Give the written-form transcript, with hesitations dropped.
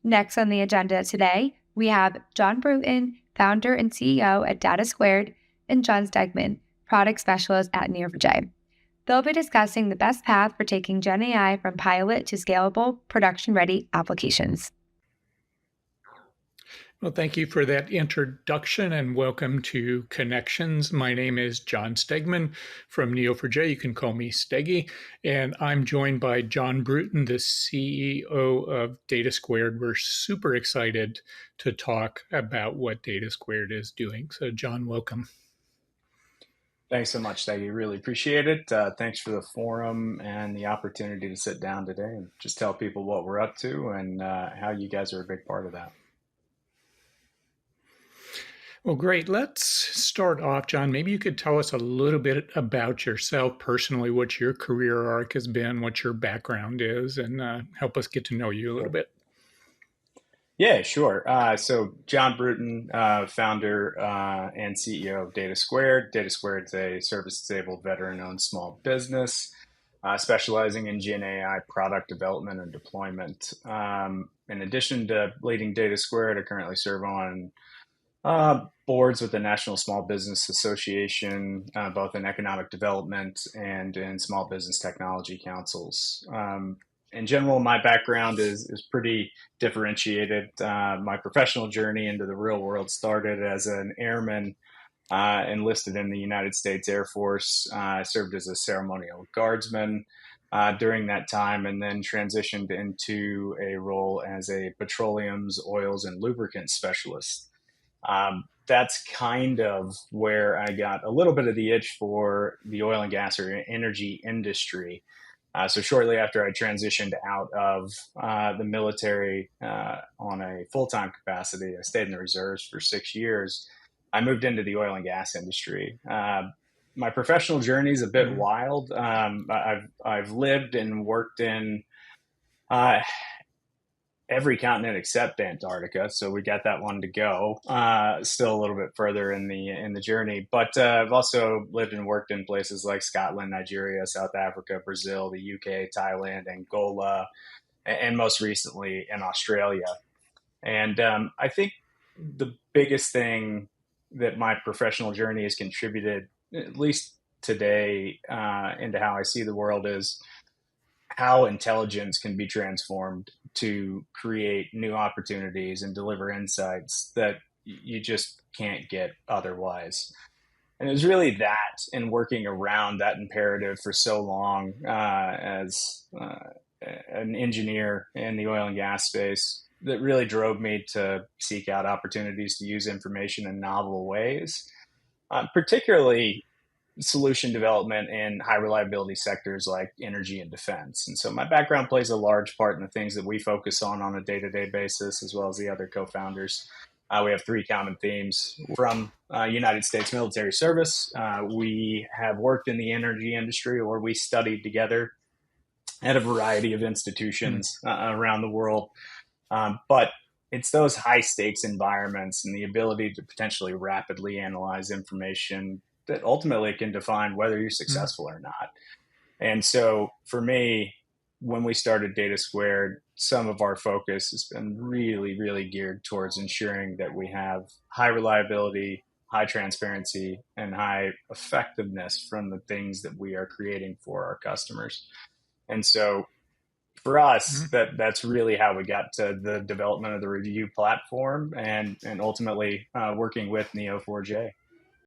Next on the agenda today, we have Jon Brewton, founder and CEO at Data², and John Stegeman, product specialist at Neo4j. They'll be discussing the best path for taking Gen AI from pilot to scalable, production-ready applications. Well, thank you for that introduction and welcome to Connections. My name is John Stegeman from Neo4j. You can call me Steggy. And I'm joined by Jon Brewton, the CEO of Data². We're super excited to talk about what Data² is doing. So, John, welcome. Thanks so much, Steggy. Really appreciate it. Thanks for the forum and the opportunity to sit down today and just tell people what we're up to and how you guys are a big part of that. Well, great. Let's start off, John. Maybe you could tell us a little bit about yourself personally, what your career arc has been, what your background is, and help us get to know you a little bit. Yeah, sure. So Jon Brewton, founder and CEO of Data². Data² is a service-disabled veteran-owned small business specializing in Gen AI product development and deployment. In addition to leading Data², I currently serve on boards with the National Small Business Association, both in economic development and in small business technology councils. In general, my background is pretty differentiated. My professional journey into the real world started as an airman enlisted in the United States Air Force. I served as a ceremonial guardsman during that time and then transitioned into a role as a petroleums, oils, and lubricants specialist. That's kind of where I got a little bit of the itch for the oil and gas or energy industry. So shortly after I transitioned out of the military on a full-time capacity, I stayed in the reserves for 6 years. I moved into the oil and gas industry. My professional journey is a bit wild. I've lived and worked in every continent except Antarctica, so we got that one to go. Still a little bit further in the journey, but I've also lived and worked in places like Scotland, Nigeria, South Africa, Brazil, the UK, Thailand, Angola, and most recently in Australia. And I think the biggest thing that my professional journey has contributed, at least today, into how I see the world is how intelligence can be transformed to create new opportunities and deliver insights that you just can't get otherwise. And it was really that and working around that imperative for so long as an engineer in the oil and gas space that really drove me to seek out opportunities to use information in novel ways, particularly solution development in high reliability sectors like energy and defense. And so my background plays a large part in the things that we focus on a day-to-day basis, as well as the other co-founders. We have three common themes from United States military service. We have worked in the energy industry, or we studied together at a variety of institutions around the world. But it's those high stakes environments and the ability to potentially rapidly analyze information that ultimately can define whether you're successful or not. And so for me, when we started Data², some of our focus has been really, really geared towards ensuring that we have high reliability, high transparency, and high effectiveness from the things that we are creating for our customers. And so for us, that's really how we got to the development of the review platform and ultimately working with Neo4j.